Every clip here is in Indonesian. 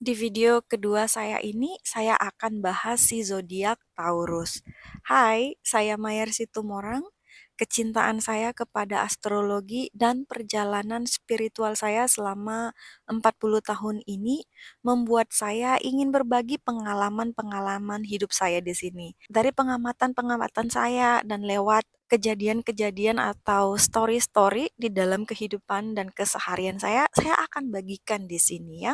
Di video kedua saya ini, saya akan bahas si zodiak Taurus. Hai, saya Mayer Situmorang. Kecintaan saya kepada astrologi dan perjalanan spiritual saya selama 40 tahun ini membuat saya ingin berbagi pengalaman-pengalaman hidup saya di sini. Dari pengamatan-pengamatan saya dan lewat kejadian-kejadian atau story-story di dalam kehidupan dan keseharian saya akan bagikan di sini ya.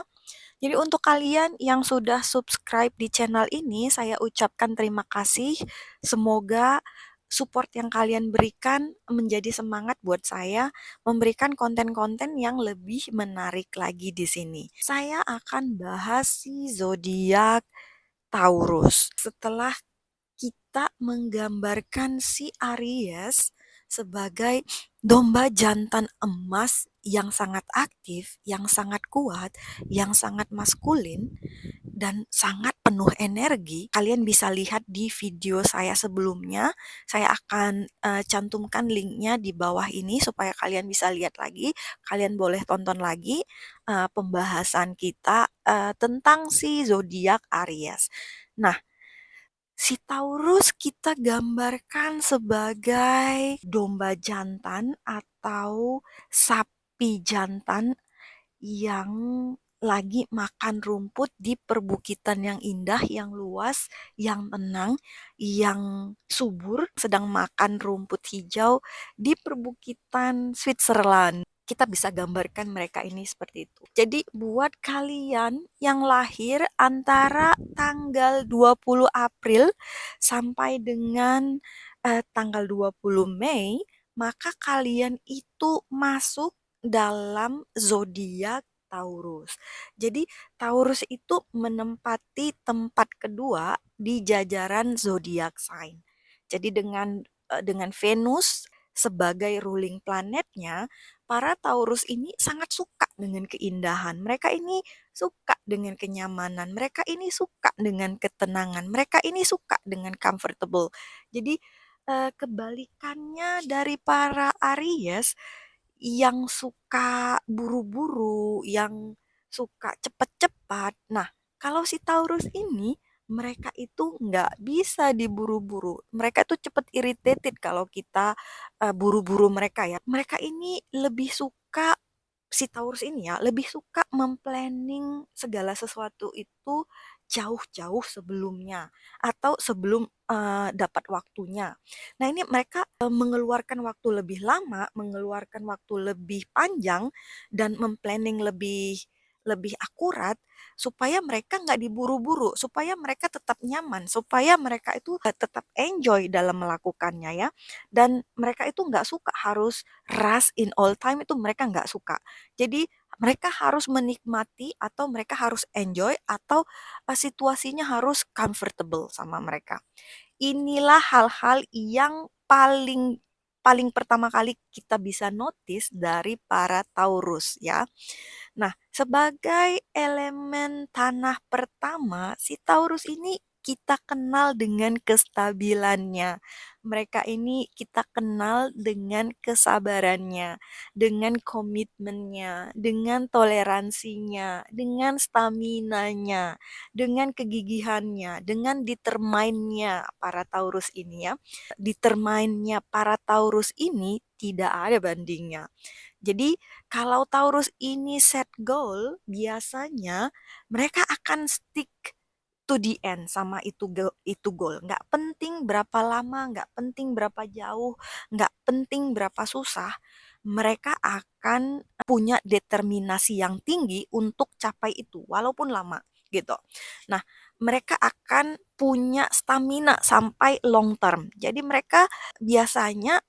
Jadi untuk kalian yang sudah subscribe di channel ini, saya ucapkan terima kasih. Semoga support yang kalian berikan menjadi semangat buat saya memberikan konten-konten yang lebih menarik lagi di sini. Saya akan bahas si zodiak Taurus. Setelah kita menggambarkan si Aries sebagai domba jantan emas yang sangat aktif, yang sangat kuat, yang sangat maskulin, dan sangat penuh energi. Kalian bisa lihat di video saya sebelumnya. Saya akan cantumkan linknya di bawah ini supaya kalian bisa lihat lagi. Kalian boleh tonton lagi pembahasan kita tentang si zodiak Aries. Nah, si Taurus kita gambarkan sebagai domba jantan atau sapi jantan yang lagi makan rumput di perbukitan yang indah, yang luas, yang tenang, yang subur, sedang makan rumput hijau di perbukitan Switzerland. Kita bisa gambarkan mereka ini seperti itu. Jadi buat kalian yang lahir antara tanggal 20 April sampai dengan tanggal 20 Mei, maka kalian itu masuk dalam zodiak Taurus. Jadi Taurus itu menempati tempat kedua di jajaran zodiak sign. Jadi dengan Venus sebagai ruling planetnya, para Taurus ini sangat suka dengan keindahan. Mereka ini suka dengan kenyamanan. Mereka ini suka dengan ketenangan. Mereka ini suka dengan comfortable. Jadi kebalikannya dari para Aries yang suka buru-buru, yang suka cepat-cepat. Nah, kalau si Taurus ini, mereka itu nggak bisa diburu-buru. Mereka tuh cepet irritated kalau kita buru-buru mereka ya. Mereka ini lebih suka si Taurus ini ya, lebih suka memplanning segala sesuatu itu jauh-jauh sebelumnya atau sebelum dapat waktunya. Nah, ini mereka mengeluarkan waktu lebih lama, mengeluarkan waktu lebih panjang dan memplanning lebih lebih akurat supaya mereka nggak diburu-buru, supaya mereka tetap nyaman, supaya mereka itu tetap enjoy dalam melakukannya ya. Dan mereka itu nggak suka harus rush in all time, itu mereka nggak suka. Jadi mereka harus menikmati atau mereka harus enjoy atau situasinya harus comfortable sama mereka. Inilah hal-hal yang paling paling pertama kali kita bisa notice dari para Taurus ya. Nah, sebagai elemen tanah pertama, si Taurus ini kita kenal dengan kestabilannya. Mereka ini kita kenal dengan kesabarannya, dengan komitmennya, dengan toleransinya, dengan staminanya, dengan kegigihannya, dengan determine-nya para Taurus ini ya. Determine-nya para Taurus ini tidak ada bandingnya. Jadi kalau Taurus ini set goal, biasanya mereka akan stick to the end sama itu goal. Nggak penting berapa lama, nggak penting berapa jauh, nggak penting berapa susah, mereka akan punya determinasi yang tinggi untuk capai itu, walaupun lama gitu. Nah, mereka akan punya stamina sampai long term. Jadi mereka biasanya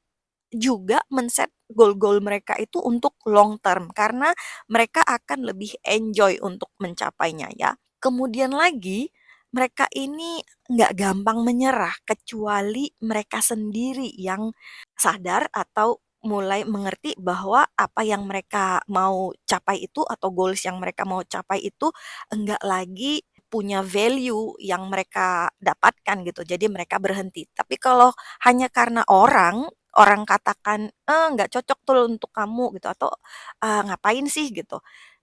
juga men-set goal-goal mereka itu untuk long term karena mereka akan lebih enjoy untuk mencapainya ya. Kemudian lagi mereka ini nggak gampang menyerah kecuali mereka sendiri yang sadar atau mulai mengerti bahwa apa yang mereka mau capai itu atau goals yang mereka mau capai itu enggak lagi punya value yang mereka dapatkan gitu. Jadi mereka berhenti. Tapi kalau hanya karena orang katakan, nggak cocok tuh untuk kamu," gitu, atau, "Ngapain sih?" gitu.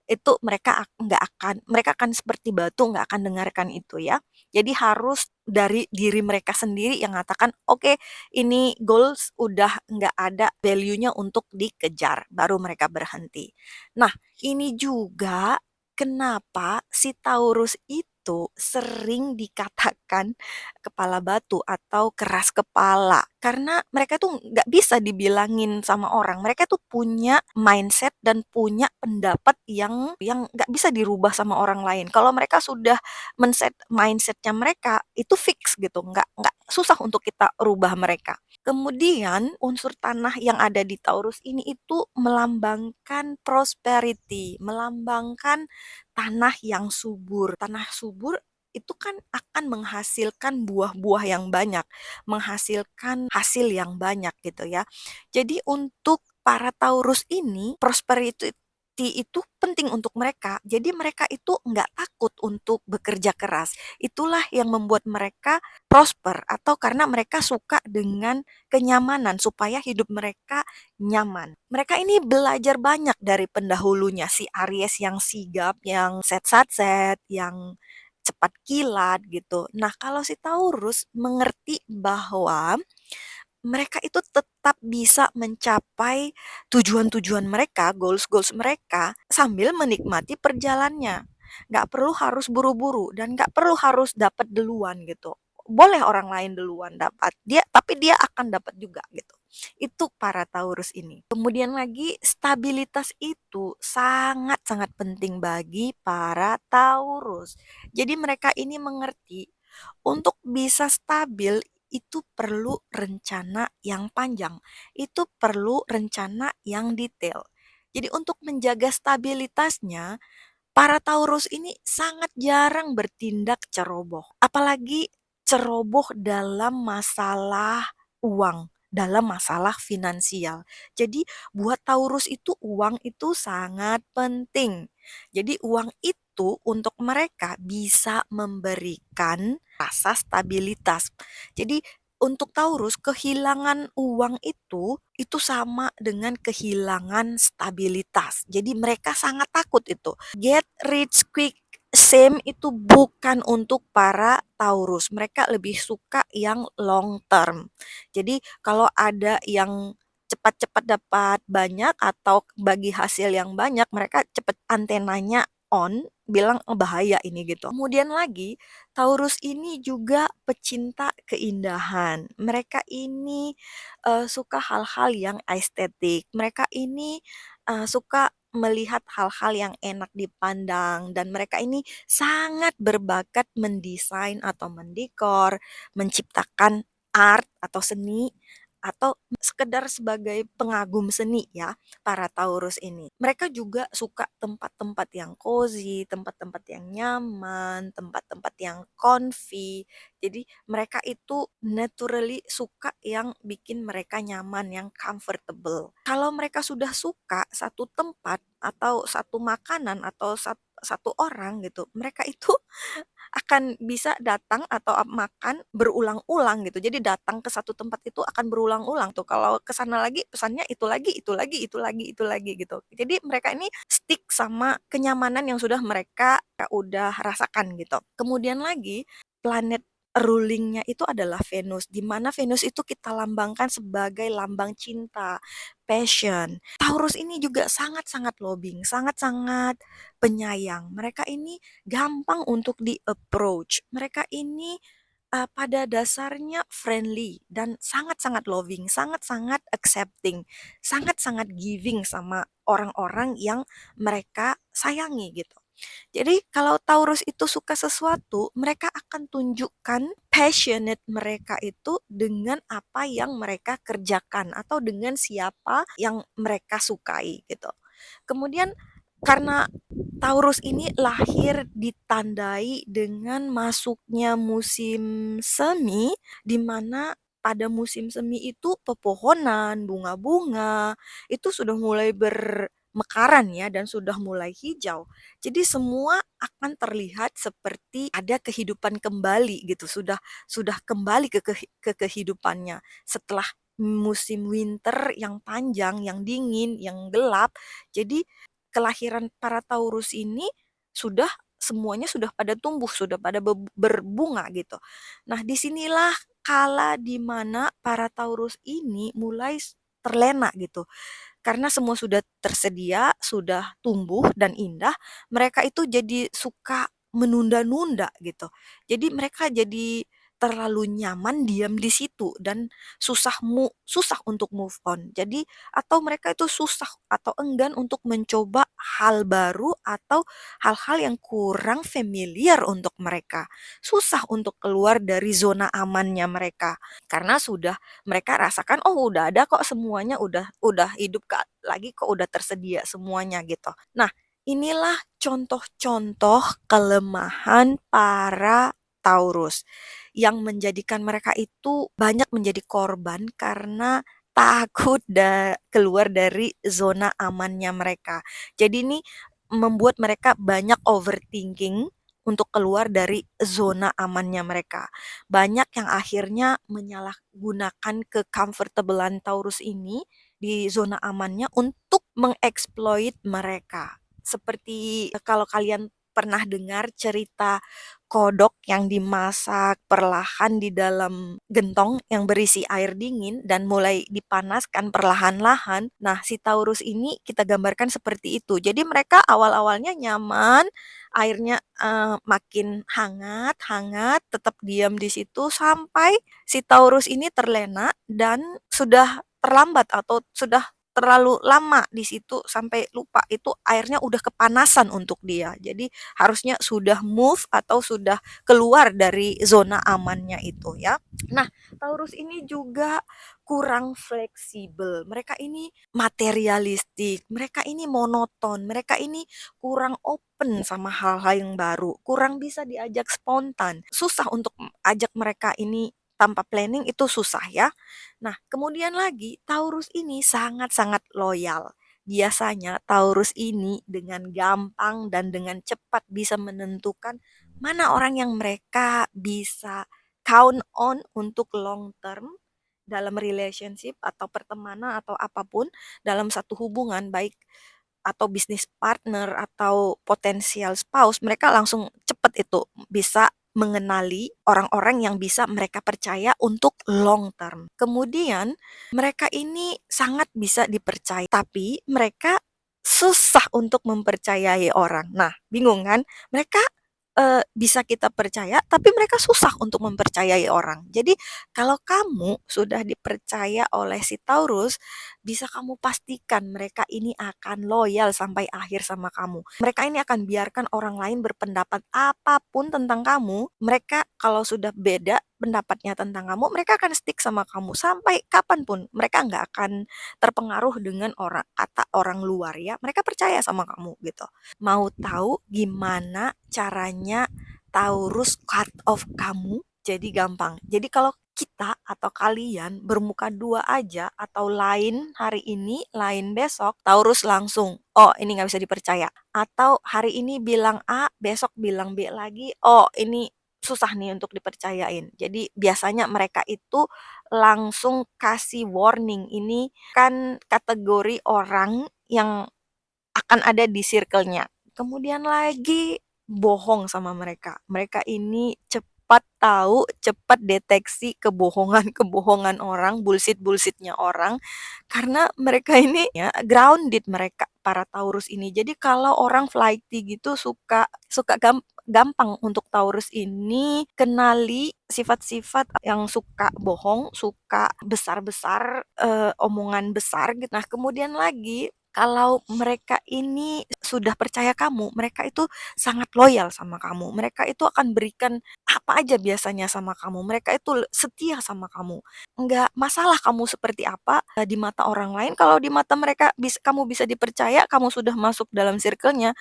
itu mereka akan seperti batu, nggak akan dengarkan itu ya. Jadi harus dari diri mereka sendiri yang mengatakan, "Oke, ini goals udah nggak ada value-nya untuk dikejar," baru mereka berhenti. Nah, ini juga kenapa si Taurus itu sering dikatakan kepala batu atau keras kepala. Karena mereka tuh nggak bisa dibilangin sama orang. Mereka tuh punya mindset dan punya pendapat yang nggak bisa dirubah sama orang lain. Kalau mereka sudah mindsetnya mereka itu fix gitu, nggak susah untuk kita rubah mereka. Kemudian unsur tanah yang ada di Taurus ini itu melambangkan prosperity, melambangkan tanah yang subur. Tanah subur itu kan akan menghasilkan buah-buah yang banyak, menghasilkan hasil yang banyak gitu ya. Jadi untuk para Taurus ini, prosperity itu penting untuk mereka. Jadi mereka itu nggak takut untuk bekerja keras. Itulah yang membuat mereka prosper atau karena mereka suka dengan kenyamanan supaya hidup mereka nyaman. Mereka ini belajar banyak dari pendahulunya si Aries yang sigap, yang set-set, yang cepat kilat gitu. Nah, kalau si Taurus mengerti bahwa mereka itu tetap bisa mencapai tujuan-tujuan mereka, goals-goals mereka sambil menikmati perjalannya. Nggak perlu harus buru-buru dan nggak perlu harus dapat duluan gitu. Boleh orang lain duluan dapat, tapi dia akan dapat juga gitu. Itu para Taurus ini. Kemudian lagi stabilitas itu sangat-sangat penting bagi para Taurus. Jadi mereka ini mengerti untuk bisa stabil itu perlu rencana yang panjang, itu perlu rencana yang detail. Jadi untuk menjaga stabilitasnya, para Taurus ini sangat jarang bertindak ceroboh, apalagi ceroboh dalam masalah uang, dalam masalah finansial. Jadi buat Taurus itu uang itu sangat penting. Jadi uang itu untuk mereka bisa memberikan rasa stabilitas. Jadi untuk Taurus, kehilangan uang itu sama dengan kehilangan stabilitas. Jadi mereka sangat takut itu. Get rich quick scheme itu bukan untuk para Taurus. Mereka lebih suka yang long term. Jadi kalau ada yang cepat-cepat dapat banyak atau bagi hasil yang banyak, mereka cepat antenanya on, bilang oh, bahaya ini gitu. Kemudian lagi, Taurus ini juga pecinta keindahan. Mereka ini suka hal-hal yang estetik. Mereka ini suka melihat hal-hal yang enak dipandang dan mereka ini sangat berbakat mendesain atau mendekor, menciptakan art atau seni atau sekedar sebagai pengagum seni ya para Taurus ini. Mereka juga suka tempat-tempat yang cozy, tempat-tempat yang nyaman, tempat-tempat yang comfy. Jadi mereka itu naturally suka yang bikin mereka nyaman, yang comfortable. Kalau mereka sudah suka satu tempat atau satu makanan atau satu orang gitu, mereka itu akan bisa datang atau makan berulang-ulang gitu. Jadi datang ke satu tempat itu akan berulang-ulang tuh. Kalau ke sana lagi pesannya itu lagi, itu lagi, itu lagi, itu lagi gitu. Jadi mereka ini stick sama kenyamanan yang sudah mereka udah rasakan gitu. Kemudian lagi planet rulingnya itu adalah Venus, di mana Venus itu kita lambangkan sebagai lambang cinta, passion. Taurus ini juga sangat-sangat loving, sangat-sangat penyayang. Mereka ini gampang untuk di-approach. Mereka ini pada dasarnya friendly dan sangat-sangat loving, sangat-sangat accepting, sangat-sangat giving sama orang-orang yang mereka sayangi gitu. Jadi kalau Taurus itu suka sesuatu, mereka akan tunjukkan passionate mereka itu dengan apa yang mereka kerjakan atau dengan siapa yang mereka sukai gitu. Kemudian karena Taurus ini lahir ditandai dengan masuknya musim semi, di mana pada musim semi itu pepohonan, bunga-bunga itu sudah mulai bermekaran ya dan sudah mulai hijau. Jadi semua akan terlihat seperti ada kehidupan kembali gitu, sudah kembali ke kehidupannya setelah musim winter yang panjang, yang dingin, yang gelap. Jadi kelahiran para Taurus ini sudah semuanya sudah pada tumbuh, sudah pada berbunga gitu. Nah, disinilah kala di mana para Taurus ini mulai terlena gitu. Karena semua sudah tersedia, sudah tumbuh dan indah, mereka itu jadi suka menunda-nunda gitu. Jadi mereka jadi terlalu nyaman diam di situ dan susah untuk move on. Jadi atau mereka itu susah atau enggan untuk mencoba hal baru atau hal-hal yang kurang familiar untuk mereka. Susah untuk keluar dari zona amannya mereka karena sudah mereka rasakan, oh udah ada kok semuanya, udah hidup lagi kok, udah tersedia semuanya gitu. Nah, inilah contoh-contoh kelemahan para Taurus yang menjadikan mereka itu banyak menjadi korban karena takut keluar dari zona amannya mereka. Jadi ini membuat mereka banyak overthinking untuk keluar dari zona amannya mereka. Banyak yang akhirnya menyalahgunakan ke-comfortablean Taurus ini di zona amannya untuk mengeksploit mereka. Seperti kalau kalian pernah dengar cerita kodok yang dimasak perlahan di dalam gentong yang berisi air dingin dan mulai dipanaskan perlahan-lahan. Nah, si Taurus ini kita gambarkan seperti itu. Jadi mereka awal-awalnya nyaman, airnya makin hangat, tetap diam di situ sampai si Taurus ini terlena dan sudah terlambat atau sudah terlalu lama di situ sampai lupa itu airnya udah kepanasan untuk dia. Jadi harusnya sudah move atau sudah keluar dari zona amannya itu ya. Nah, Taurus ini juga kurang fleksibel. Mereka ini materialistik, mereka ini monoton, mereka ini kurang open sama hal-hal yang baru, kurang bisa diajak spontan. Susah untuk ajak mereka ini tanpa planning itu susah ya. Nah, kemudian lagi Taurus ini sangat-sangat loyal. Biasanya Taurus ini dengan gampang dan dengan cepat bisa menentukan mana orang yang mereka bisa count on untuk long term dalam relationship atau pertemanan atau apapun dalam satu hubungan baik atau bisnis partner atau potensial spouse, mereka langsung cepat itu bisa mengenali orang-orang yang bisa mereka percaya untuk long term. Kemudian mereka ini sangat bisa dipercaya, tapi mereka susah untuk mempercayai orang. Nah, bingung kan? Mereka bisa kita percaya, tapi mereka susah untuk mempercayai orang. Jadi, kalau kamu sudah dipercaya oleh si Taurus, bisa kamu pastikan mereka ini akan loyal sampai akhir sama kamu. Mereka ini akan biarkan orang lain berpendapat apapun tentang kamu. Mereka kalau sudah beda pendapatnya tentang kamu, mereka akan stick sama kamu sampai kapanpun. Mereka nggak akan terpengaruh dengan kata orang luar ya. Mereka percaya sama kamu gitu. Mau tahu gimana caranya Taurus cut off kamu? Jadi gampang. Jadi kalau kita atau kalian bermuka dua aja atau lain hari ini, lain besok, Taurus langsung, oh ini nggak bisa dipercaya. Atau hari ini bilang A, besok bilang B lagi, oh ini susah nih untuk dipercayain. Jadi biasanya mereka itu langsung kasih warning. Ini kan kategori orang yang akan ada di circle-nya. Kemudian lagi bohong sama mereka. Mereka ini cepat tahu, cepat deteksi kebohongan-kebohongan orang, bullshit-bullshitnya orang karena mereka ini ya grounded mereka para Taurus ini. Jadi kalau orang flighty gitu suka suka gampang untuk Taurus ini kenali sifat-sifat yang suka bohong, suka besar-besar, omongan besar gitu. Nah, kemudian lagi kalau mereka ini sudah percaya kamu, mereka itu sangat loyal sama kamu. Mereka itu akan berikan apa aja biasanya sama kamu. Mereka itu setia sama kamu. Enggak masalah kamu seperti apa di mata orang lain. Kalau di mata mereka kamu bisa dipercaya, kamu sudah masuk dalam circle-nya,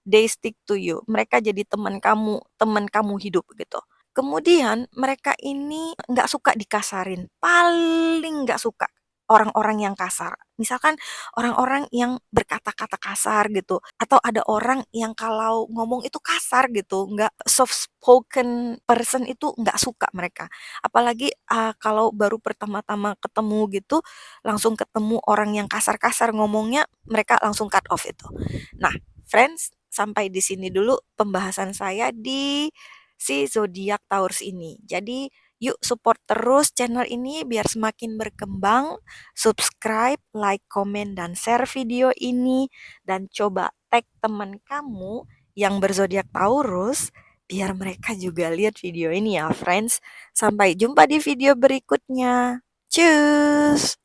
they stick to you. Mereka jadi teman kamu hidup gitu. Kemudian mereka ini nggak suka dikasarin, paling nggak suka. orang-orang yang kasar. Misalkan orang-orang yang berkata-kata kasar gitu, atau ada orang yang kalau ngomong itu kasar gitu, nggak soft spoken person itu nggak suka mereka. Apalagi kalau baru pertama-tama ketemu gitu, langsung ketemu orang yang kasar-kasar ngomongnya, mereka langsung cut off itu. Nah, friends, sampai di sini dulu pembahasan saya di si zodiak Taurus ini. Jadi, yuk support terus channel ini biar semakin berkembang. Subscribe, like, komen, dan share video ini. Dan coba tag teman kamu yang berzodiak Taurus biar mereka juga lihat video ini ya, friends. Sampai jumpa di video berikutnya. Cus!